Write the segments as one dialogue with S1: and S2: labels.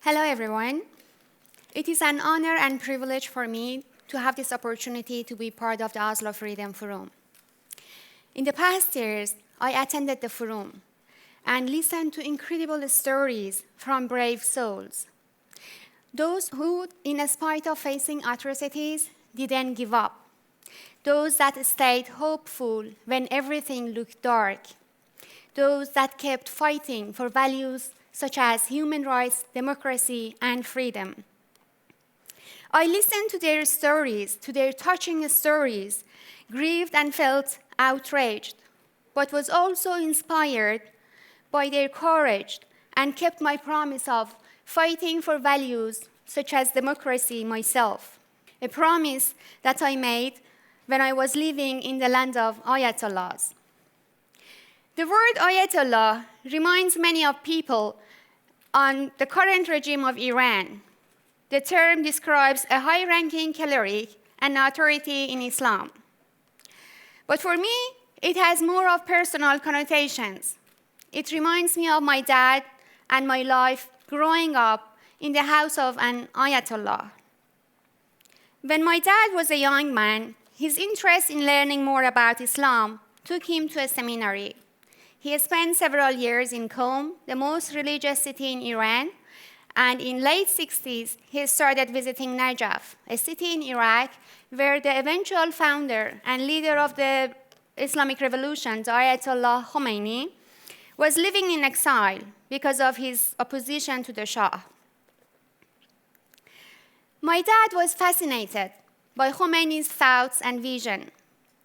S1: Hello, everyone. It is an honor and privilege for me to have this opportunity to be part of the Oslo Freedom Forum. In the past years, I attended the forum and listened to incredible stories from brave souls. Those who, in spite of facing atrocities, didn't give up. Those that stayed hopeful when everything looked dark. Those that kept fighting for values such as human rights, democracy, and freedom. I listened to their stories, to their touching stories, grieved and felt outraged, but was also inspired by their courage and kept my promise of fighting for values such as democracy myself, a promise that I made when I was living in the land of Ayatollahs. The word Ayatollah reminds many of people on the current regime of Iran. The term describes a high-ranking cleric and authority in Islam. But for me, it has more of personal connotations. It reminds me of my dad and my life growing up in the house of an Ayatollah. When my dad was a young man, his interest in learning more about Islam took him to a seminary. He spent several years in Qom, the most religious city in Iran, and in late 60s, he started visiting Najaf, a city in Iraq where the eventual founder and leader of the Islamic Revolution, Ayatollah Khomeini, was living in exile because of his opposition to the Shah. My dad was fascinated by Khomeini's thoughts and vision.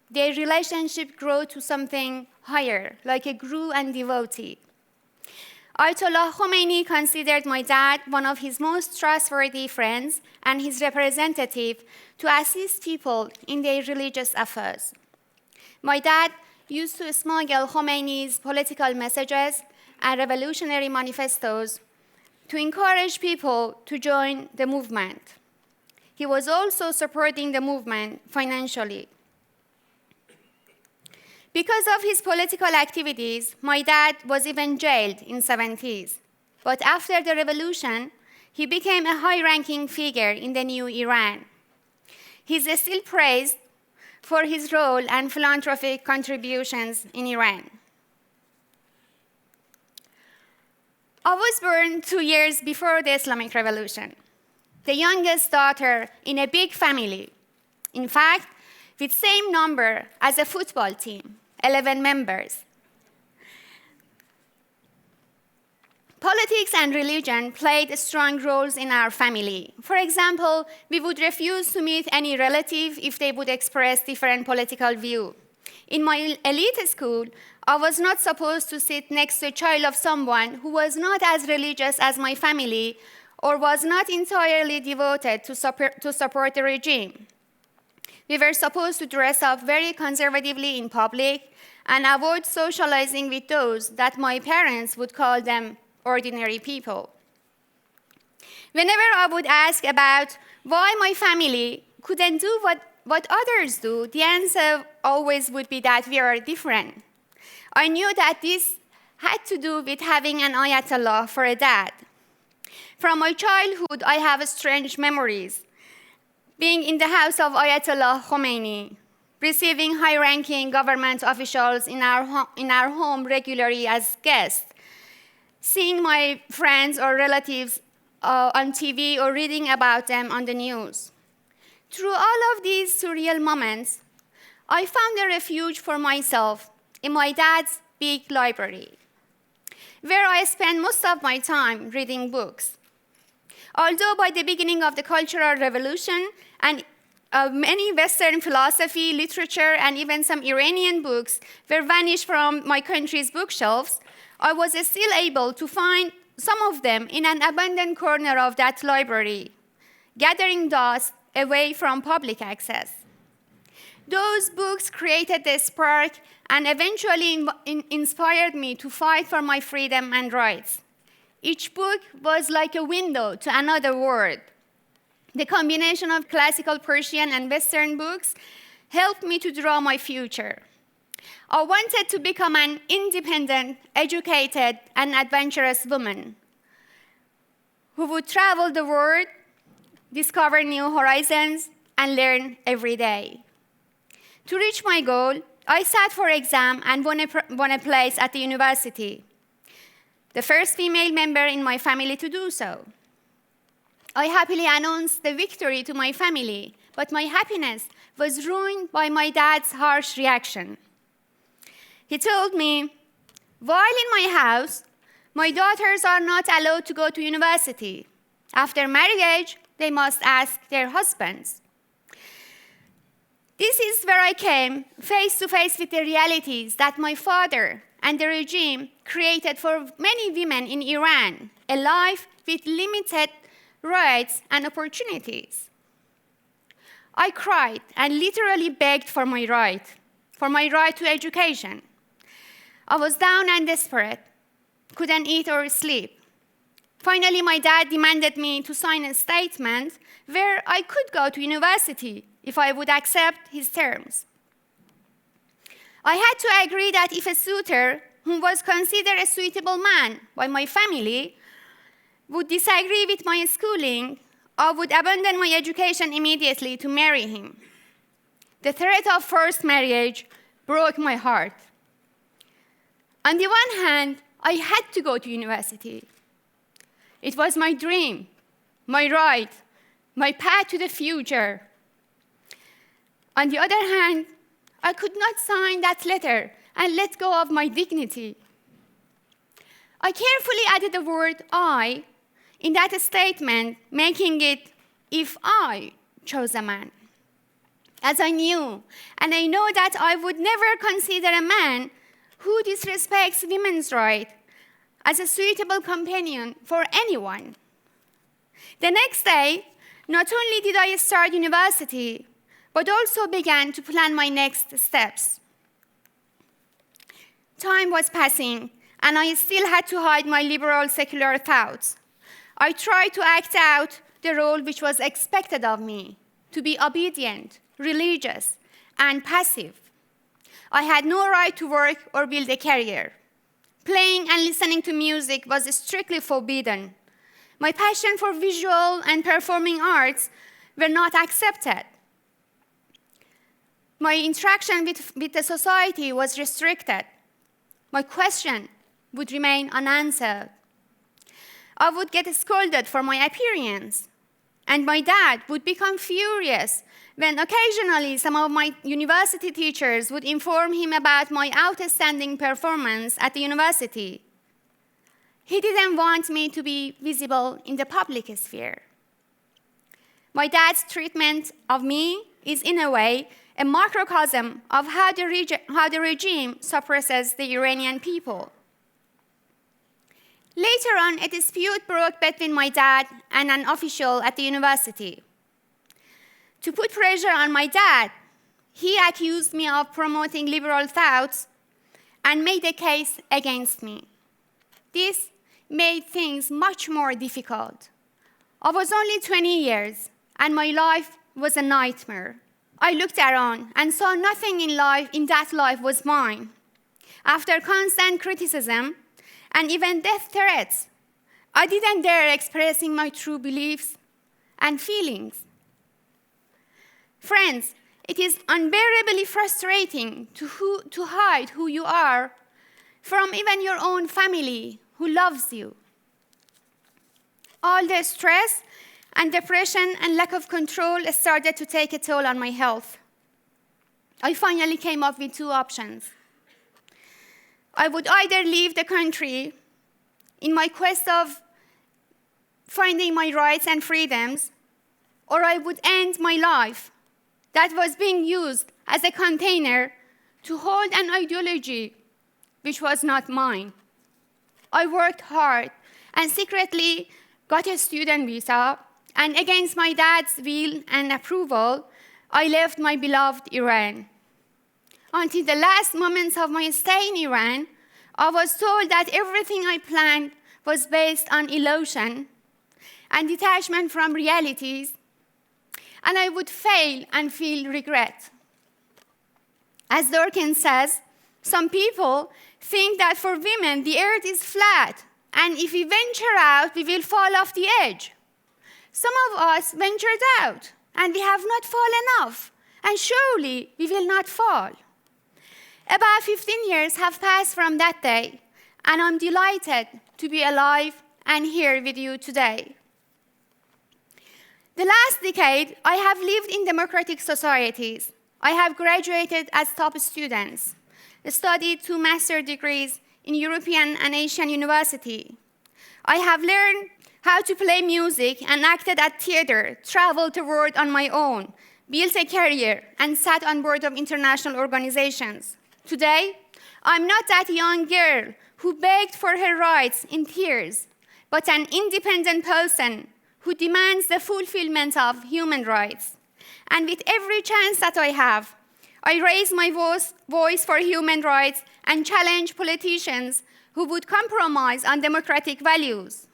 S1: Their relationship grew to something higher, like a guru and devotee. Ayatollah Khomeini considered my dad one of his most trustworthy friends and his representative to assist people in their religious affairs. My dad used to smuggle Khomeini's political messages and revolutionary manifestos to encourage people to join the movement. He was also supporting the movement financially. Because of his political activities, my dad was even jailed in the 70s. But after the revolution, he became a high-ranking figure in the new Iran. He's still praised for his role and philanthropic contributions in Iran. I was born 2 years before the Islamic Revolution, the youngest daughter in a big family. In fact, with the same number as a football team, 11 members. Politics and religion played strong roles in our family. For example, we would refuse to meet any relative if they would express different political view. In my elite school, I was not supposed to sit next to a child of someone who was not as religious as my family or was not entirely devoted to support the regime. We were supposed to dress up very conservatively in public and avoid socializing with those that my parents would call them ordinary people. Whenever I would ask about why my family couldn't do what others do, the answer always would be that we are different. I knew that this had to do with having an Ayatollah for a dad. From my childhood, I have strange memories. Being in the house of Ayatollah Khomeini, receiving high-ranking government officials in our home regularly as guests, seeing my friends or relatives on TV or reading about them on the news. Through all of these surreal moments, I found a refuge for myself in my dad's big library, where I spent most of my time reading books. Although by the beginning of the Cultural Revolution and many Western philosophy, literature, and even some Iranian books were vanished from my country's bookshelves, I was still able to find some of them in an abandoned corner of that library, gathering dust away from public access. Those books created a spark and eventually inspired me to fight for my freedom and rights. Each book was like a window to another world. The combination of classical Persian and Western books helped me to draw my future. I wanted to become an independent, educated, and adventurous woman who would travel the world, discover new horizons, and learn every day. To reach my goal, I sat for exam and won a place at the university, the first female member in my family to do so. I happily announced the victory to my family, but my happiness was ruined by my dad's harsh reaction. He told me, while in my house, my daughters are not allowed to go to university. After marriage, they must ask their husbands. This is where I came face to face with the realities that my father and the regime created for many women in Iran, a life with limited rights and opportunities. I cried and literally begged for my right to education. I was down and desperate, couldn't eat or sleep. Finally, my dad demanded me to sign a statement where I could go to university if I would accept his terms. I had to agree that if a suitor who was considered a suitable man by my family would disagree with my schooling, I would abandon my education immediately to marry him. The threat of forced marriage broke my heart. On the one hand, I had to go to university. It was my dream, my right, my path to the future. On the other hand, I could not sign that letter and let go of my dignity. I carefully added the word I in that statement, making it if I chose a man. As I knew, and I know that I would never consider a man who disrespects women's rights as a suitable companion for anyone. The next day, not only did I start university, but also began to plan my next steps. Time was passing, and I still had to hide my liberal secular thoughts. I tried to act out the role which was expected of me, to be obedient, religious, and passive. I had no right to work or build a career. Playing and listening to music was strictly forbidden. My passion for visual and performing arts were not accepted. My interaction with the society was restricted. My question would remain unanswered. I would get scolded for my appearance, and my dad would become furious when occasionally some of my university teachers would inform him about my outstanding performance at the university. He didn't want me to be visible in the public sphere. My dad's treatment of me is, in a way, a microcosm of how the regime suppresses the Iranian people. Later on, a dispute broke between my dad and an official at the university. To put pressure on my dad, he accused me of promoting liberal thoughts and made a case against me. This made things much more difficult. I was only 20 years, and my life was a nightmare. I looked around and saw nothing in that life was mine. After constant criticism and even death threats, I didn't dare expressing my true beliefs and feelings. Friends, it is unbearably frustrating to hide who you are from even your own family who loves you. All the stress and depression and lack of control started to take a toll on my health. I finally came up with two options. I would either leave the country in my quest of finding my rights and freedoms, or I would end my life that was being used as a container to hold an ideology which was not mine. I worked hard and secretly got a student visa, and against my dad's will and approval, I left my beloved Iran. Until the last moments of my stay in Iran, I was told that everything I planned was based on illusion and detachment from realities, and I would fail and feel regret. As Dawkins says, some people think that for women the earth is flat and if we venture out, we will fall off the edge. Some of us ventured out, and we have not fallen off, and surely we will not fall. About 15 years have passed from that day, and I'm delighted to be alive and here with you today. The last decade, I have lived in democratic societies. I have graduated as top students, studied 2 master's degrees in European and Asian university. I have learned how to play music and acted at theater, traveled the world on my own, built a career, and sat on board of international organizations. Today, I'm not that young girl who begged for her rights in tears, but an independent person who demands the fulfillment of human rights. And with every chance that I have, I raise my voice for human rights and challenge politicians who would compromise on democratic values.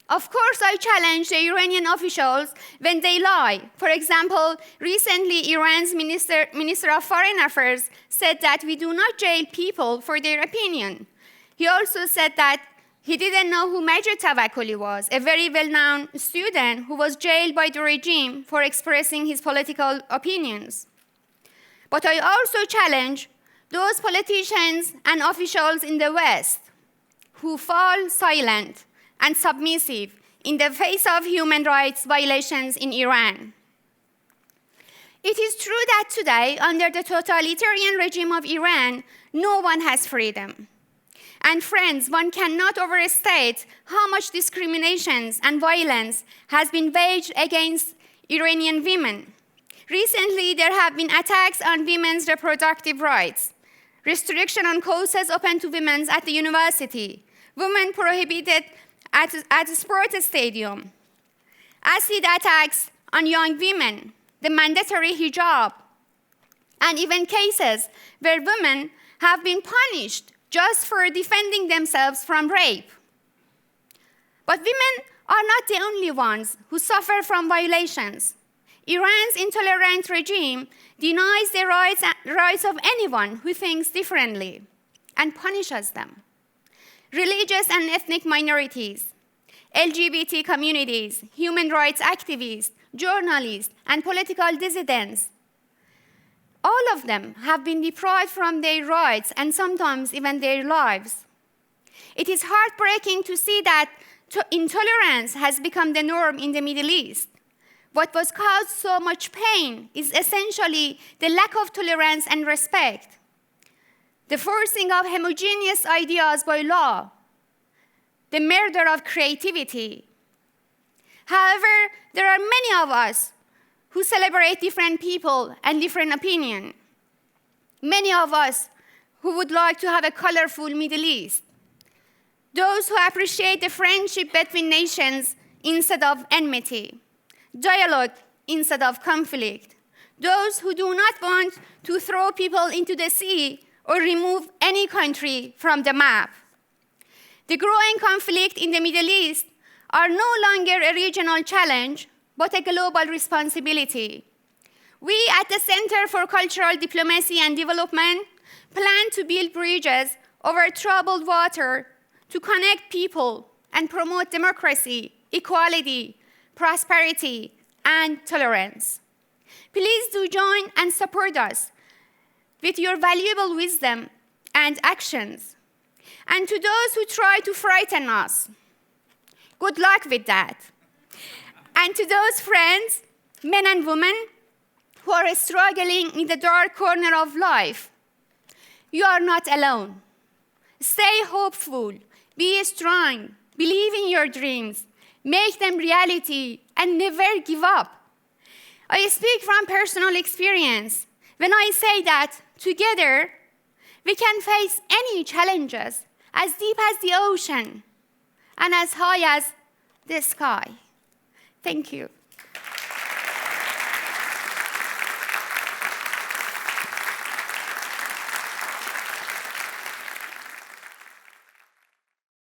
S1: Of course, I challenge the Iranian officials when they lie. For example, recently Iran's Minister of Foreign Affairs said that we do not jail people for their opinion. He also said that he didn't know who Majid Tavakkoli was, a very well-known student who was jailed by the regime for expressing his political opinions. But I also challenge those politicians and officials in the West who fall silent and submissive in the face of human rights violations in Iran. It is true that today, under the totalitarian regime of Iran, no one has freedom. And friends, one cannot overstate how much discriminations and violence has been waged against Iranian women. Recently, there have been attacks on women's reproductive rights, restriction on courses open to women at the university, women prohibited at a sports stadium, acid attacks on young women, the mandatory hijab, and even cases where women have been punished just for defending themselves from rape. But women are not the only ones who suffer from violations. Iran's intolerant regime denies the rights of anyone who thinks differently and punishes them. Religious and ethnic minorities, LGBT communities, human rights activists, journalists, and political dissidents, all of them have been deprived from their rights and sometimes even their lives. It is heartbreaking to see that intolerance has become the norm in the Middle East. What was caused so much pain is essentially the lack of tolerance and respect, the forcing of homogeneous ideas by law, the murder of creativity. However, there are many of us who celebrate different people and different opinions. Many of us who would like to have a colorful Middle East. Those who appreciate the friendship between nations instead of enmity, dialogue instead of conflict. Those who do not want to throw people into the sea or remove any country from the map. The growing conflict in the Middle East are no longer a regional challenge, but a global responsibility. We at the Center for Cultural Diplomacy and Development plan to build bridges over troubled water to connect people and promote democracy, equality, prosperity, and tolerance. Please do join and support us with your valuable wisdom and actions. And to those who try to frighten us, good luck with that. And to those friends, men and women, who are struggling in the dark corner of life, you are not alone. Stay hopeful, be strong, believe in your dreams, make them reality, and never give up. I speak from personal experience when I say that together we can face any challenges as deep as the ocean and as high as the sky. Thank you.